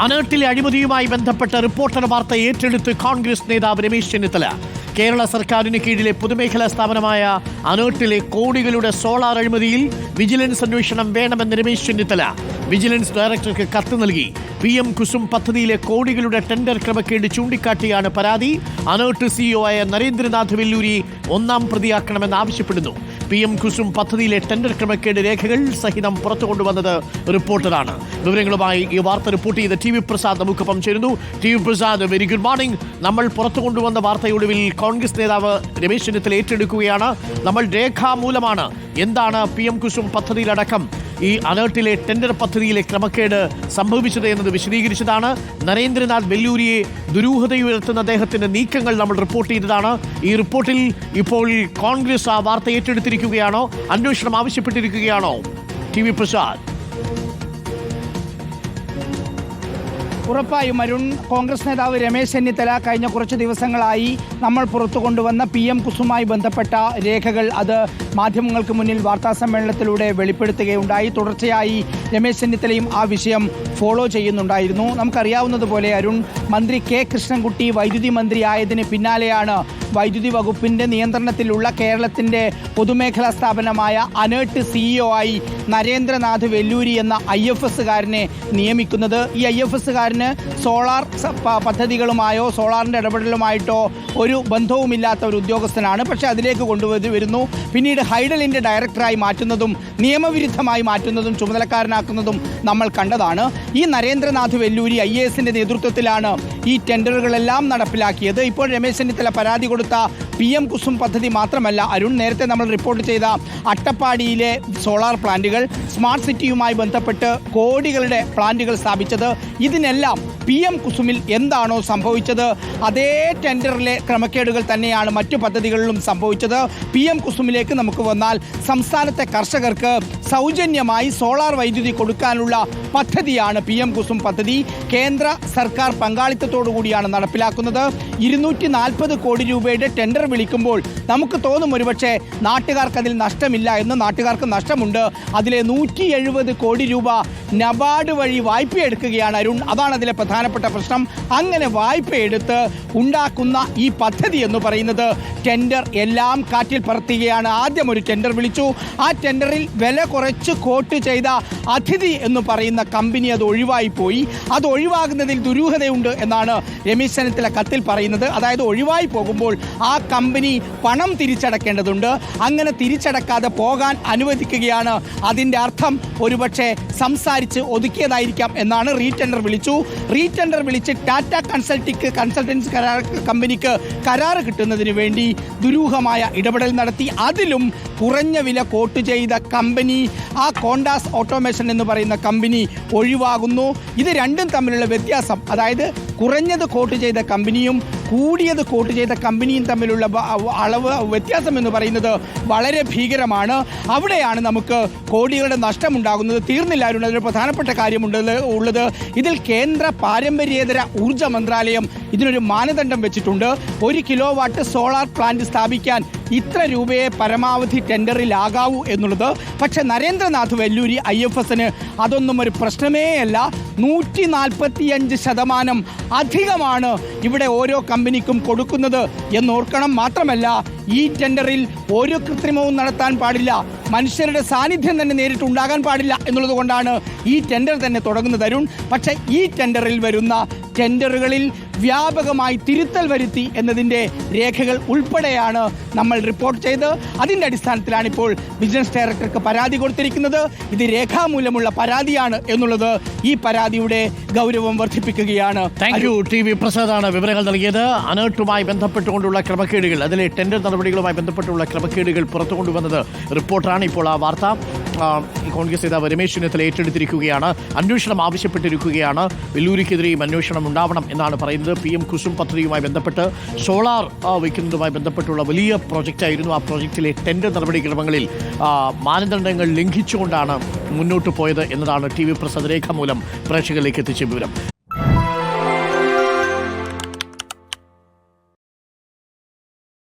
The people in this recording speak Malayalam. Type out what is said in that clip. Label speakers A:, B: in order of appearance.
A: അനേർട്ടിലെ അഴിമതിയുമായി ബന്ധപ്പെട്ട റിപ്പോർട്ടർ വാർത്ത ഏറ്റെടുത്ത് കോൺഗ്രസ് നേതാവ് രമേശ് ചെന്നിത്തല. കേരള സർക്കാരിന് കീഴിലെ പൊതുമേഖലാ സ്ഥാപനമായ അനേർട്ടിലെ കോടികളുടെ സോളാർ അഴിമതിയിൽ വിജിലൻസ് അന്വേഷണം വേണമെന്ന് രമേശ് ചെന്നിത്തല വിജിലൻസ് ഡയറക്ടർക്ക് കത്ത് നൽകി. PM കുസും പദ്ധതിയിലെ കോടികളുടെ ടെൻഡർ ക്രമക്കേട് ചൂണ്ടിക്കാട്ടിയാണ് പരാതി. അനേർട്ട് CEO ആയ നരേന്ദ്രനാഥ് വെല്ലൂരി ഒന്നാം പ്രതിയാക്കണമെന്ന് ആവശ്യപ്പെടുന്നു. PM കുസും പദ്ധതിയിലെ ടെൻഡർ ക്രമക്കേട് രേഖകൾ സഹിതം പുറത്തു കൊണ്ടുവന്നത് റിപ്പോർട്ടറാണ്. വിവരങ്ങളുമായി ഈ വാർത്ത റിപ്പോർട്ട് ചെയ്ത TV പ്രസാദ് നമുക്കൊപ്പം ചേരുന്നു. TV Prasad, very good morning. നമ്മൾ പുറത്തു കൊണ്ടുവന്ന വാർത്തയൊടുവിൽ കോൺഗ്രസ് നേതാവ് രമേശ് ചെന്നിത്തല ഏറ്റെടുക്കുകയാണ്. നമ്മൾ രേഖാമൂലമാണ് എന്താണ് PM കുസും പദ്ധതിയിലടക്കം ഈ അനേർട്ടിലെ ടെൻഡർ പദ്ധതിയിലെ ക്രമക്കേട് സംഭവിച്ചത് എന്നത് വിശദീകരിച്ചതാണ്. നരേന്ദ്രനാഥ് വെല്ലൂരിയെ ദുരൂഹതയുയർത്തുന്ന അദ്ദേഹത്തിന്റെ നീക്കങ്ങൾ നമ്മൾ റിപ്പോർട്ട് ചെയ്തതാണ്. ഈ റിപ്പോർട്ടിൽ ഇപ്പോൾ കോൺഗ്രസ് ആ വാർത്ത ഏറ്റെടുത്തിരിക്കുകയാണോ, അന്വേഷണം ആവശ്യപ്പെട്ടിരിക്കുകയാണോ? TV പ്രസാദ്.
B: ഉറപ്പായും അരുൺ, കോൺഗ്രസ് നേതാവ് രമേശ് ചെന്നിത്തല കഴിഞ്ഞ കുറച്ച് ദിവസങ്ങളായി നമ്മൾ പുറത്തു കൊണ്ടുവന്ന PM കുസുമായി ബന്ധപ്പെട്ട രേഖകൾ അത് മാധ്യമങ്ങൾക്ക് മുന്നിൽ വാർത്താസമ്മേളനത്തിലൂടെ വെളിപ്പെടുത്തുകയുണ്ടായി. തുടർച്ചയായി രമേശ് ചെന്നിത്തലയും ആ വിഷയം ഫോളോ ചെയ്യുന്നുണ്ടായിരുന്നു. നമുക്കറിയാവുന്നതുപോലെ അരുൺ, മന്ത്രി K കൃഷ്ണൻകുട്ടി വൈദ്യുതി മന്ത്രിയായതിന് പിന്നാലെയാണ് വൈദ്യുതി വകുപ്പിൻ്റെ നിയന്ത്രണത്തിലുള്ള കേരളത്തിൻ്റെ പൊതുമേഖലാ സ്ഥാപനമായ അനേർട്ട് CEO ആയി നരേന്ദ്രനാഥ് വെല്ലൂരി എന്ന IFS-കാരനെ നിയമിക്കുന്നത്. ഈ IFS-കാരന് സോളാർ പദ്ധതികളുമായോ സോളാറിൻ്റെ ഇടപെടലുമായിട്ടോ ഒരു ബന്ധവുമില്ലാത്ത ഒരു ഉദ്യോഗസ്ഥനാണ്. പക്ഷേ അതിലേക്ക് കൊണ്ടുവരുന്നു. പിന്നീട് ഹൈഡലിൻ്റെ ഡയറക്ടറായി മാറ്റുന്നതും നിയമവിരുദ്ധമായി മാറ്റുന്നതും ചുമതലക്കാരനാക്കുന്നതും നമ്മൾ കണ്ടതാണ്. ഈ നരേന്ദ്രനാഥ് വെല്ലൂരി IAS-ൻ്റെ നേതൃത്വത്തിലാണ് ഈ ടെൻഡറുകളെല്ലാം നടപ്പിലാക്കിയത്. ഇപ്പോൾ രമേശ് ചെന്നിത്തല പരാതി കൊടുത്ത PM കുസും പദ്ധതി മാത്രമല്ല അരുൺ, നേരത്തെ നമ്മൾ റിപ്പോർട്ട് ചെയ്ത അട്ടപ്പാടിയിലെ സോളാർ പ്ലാന്റുകൾ, സ്മാർട്ട് സിറ്റിയുമായി ബന്ധപ്പെട്ട് കോടികളുടെ പ്ലാന്റുകൾ സ്ഥാപിച്ചത്, ഇതിനെല്ലാം PM കുസുമിൽ എന്താണോ സംഭവിച്ചത് അതേ ടെൻഡറിലെ ക്രമക്കേടുകൾ തന്നെയാണ് മറ്റു പദ്ധതികളിലും സംഭവിച്ചത്. PM കുസുമിലേക്ക് നമുക്ക് വന്നാൽ സംസ്ഥാനത്തെ കർഷകർക്ക് സൗജന്യമായി സോളാർ വൈദ്യുതി കൊടുക്കാനുള്ള പദ്ധതിയാണ് PM കുസും പദ്ധതി. കേന്ദ്ര സർക്കാർ പങ്കാളിത്തത്തോടു കൂടിയാണ് നടപ്പിലാക്കുന്നത്. 240 കോടി രൂപയുടെ ടെൻഡർ വിളിക്കുമ്പോൾ നമുക്ക് തോന്നും ഒരുപക്ഷെ നാട്ടുകാർക്ക് അതിൽ നഷ്ടമില്ല എന്ന്. നാട്ടുകാർക്ക് നഷ്ടമുണ്ട്. അതിലെ 170 കോടി രൂപ നബാർഡ് വഴി വായ്പയെടുക്കുകയാണ് അരുൺ. അതാണ് അതിലെ പ്രധാനപ്പെട്ട പ്രശ്നം. അങ്ങനെ വായ്പയെടുത്ത് ഉണ്ടാക്കുന്ന ഈ പദ്ധതി എന്ന് പറയുന്നത് ടെൻഡർ എല്ലാം കാറ്റിൽ പറത്തുകയാണ്. ആദ്യം ഒരു ടെൻഡർ വിളിച്ചു. ആ ടെൻഡറിൽ വില കുറച്ച് കോട്ട് ചെയ്ത അതിഥി എന്ന് പറയുന്ന കമ്പനി അത് ഒഴിവായി പോയി. അത് ഒഴിവാകുന്നതിൽ ദുരൂഹതയുണ്ട് എന്നാണ് രമേശ് ചെന്നിത്തല കത്തിൽ പറയുന്നത്. അതായത് ഒഴിവായി പോകുമ്പോൾ ആ കമ്പനി പണം തിരിച്ചടക്കേണ്ടതുണ്ട്. അങ്ങനെ തിരിച്ചടക്കാതെ പോകാൻ അനുവദിക്കുകയാണ്. അതിൻ്റെ അർത്ഥം ഒരുപക്ഷെ സംസാരിച്ച് ഒതുക്കിയതായിരിക്കാം എന്നാണ്. റീടെൻഡർ വിളിച്ചു. റീടെൻഡർ വിളിച്ച് ടാറ്റ കൺസൾട്ടൻസി കമ്പനിക്ക് കരാറ് കിട്ടുന്നതിന് വേണ്ടി ദുരൂഹമായ ഇടപെടൽ നടത്തി. അതിലും കുറഞ്ഞ വില കോട്ട് ചെയ്ത കമ്പനി, ആ കോണ്ടാസ് ഓട്ടോമേഷൻ എന്ന് പറയുന്ന കമ്പനി ഒഴിവാകുന്നു. ഇത് രണ്ടും തമ്മിലുള്ള വ്യത്യാസം, അതായത് കുറഞ്ഞത് കോട്ട് ചെയ്ത കമ്പനിയും കൂടിയത് കോട്ട് ചെയ്ത കമ്പനിയും തമ്മിലുള്ള അളവ് വ്യത്യാസം എന്ന് പറയുന്നത് വളരെ ഭീകരമാണ്. അവിടെയാണ് നമുക്ക് കോടികളുടെ നഷ്ടമുണ്ടാകുന്നത്. തീർന്നില്ല അരുൺ, അതിൽ പ്രധാനപ്പെട്ട കാര്യമുള്ളത്. ഇതിൽ കേന്ദ്ര പാരമ്പര്യേതര ഊർജ്ജ മന്ത്രാലയം ഇതിനൊരു മാനദണ്ഡം വെച്ചിട്ടുണ്ട്. 1 കിലോവാട്ട് സോളാർ പ്ലാന്റ് സ്ഥാപിക്കാൻ ഇത്ര രൂപയെ പരമാവധി ടെൻഡറിലാകാവൂ എന്നുള്ളത്. പക്ഷെ നരേന്ദ്രനാഥ് വെല്ലൂരി IFS-ന് അതൊന്നും ഒരു പ്രശ്നമേ അല്ല. 145% അധികമാണ് ഇവിടെ ഓരോ കമ്പനിക്കും കൊടുക്കുന്നത് എന്നോർക്കണം. മാത്രമല്ല, ഈ ടെൻഡറിൽ ഒരു കൃത്രിമവും നടത്താൻ പാടില്ല. മനുഷ്യരുടെ സാന്നിധ്യം തന്നെ നേരിട്ട് ഉണ്ടാകാൻ പാടില്ല എന്നുള്ളത് കൊണ്ടാണ് ഈ ടെൻഡർ തന്നെ തുടങ്ങുന്നത് അരുൺ. പക്ഷേ ഈ ടെൻഡറിൽ വരുന്ന ടെൻഡറുകളിൽ വ്യാപകമായി തിരുത്തൽ വരുത്തി എന്നതിൻ്റെ രേഖകൾ ഉൾപ്പെടെയാണ് നമ്മൾ റിപ്പോർട്ട് ചെയ്ത് അതിൻ്റെ അടിസ്ഥാനത്തിലാണ് ഇപ്പോൾ വിജിലൻസ് ഡയറക്ടർക്ക് പരാതി കൊടുത്തിരിക്കുന്നത്. ഇത് രേഖാമൂലമുള്ള പരാതിയാണ് എന്നുള്ളത് ഈ പരാതിയുടെ ഗൗരവം വർദ്ധിപ്പിക്കുകയാണ്.
A: Thank you. TV പ്രസാദാണ് വിവരങ്ങൾ നൽകിയത്. അനേർട്ടുമായി ബന്ധപ്പെട്ടുകൊണ്ടുള്ള ക്രമക്കേടുകൾ, അതിലെ ടെൻഡർ നടപടികളുമായി ബന്ധപ്പെട്ടുള്ള ക്രമക്കേടുകൾ പുറത്തു കൊണ്ടുവന്നത് റിപ്പോർട്ടാണ്. ഇപ്പോൾ ആ വാർത്ത കോൺഗ്രസ് നേതാവ് രമേശ് ചെന്നിത്തല ഏറ്റെടുത്തിരിക്കുകയാണ്. അന്വേഷണം ആവശ്യപ്പെട്ടിരിക്കുകയാണ്. വെല്ലൂരിക്കെതിരെയും അന്വേഷണം ഉണ്ടാവണം എന്നാണ് പറയുന്നത്. PM കുസും പദ്ധതിയുമായി ബന്ധപ്പെട്ട് സോളാർ വയ്ക്കുന്നതുമായി ബന്ധപ്പെട്ടുള്ള വലിയ പ്രോജക്റ്റായിരുന്നു. ആ പ്രോജക്റ്റിലെ ടെൻഡർ നടപടിക്രമങ്ങളിൽ മാനദണ്ഡങ്ങൾ ലംഘിച്ചുകൊണ്ടാണ് മുന്നോട്ട് പോയത് എന്നതാണ് TV പ്രസാദ് രേഖ മൂലം പ്രേക്ഷകരിലേക്ക് എത്തിച്ച വിവരം.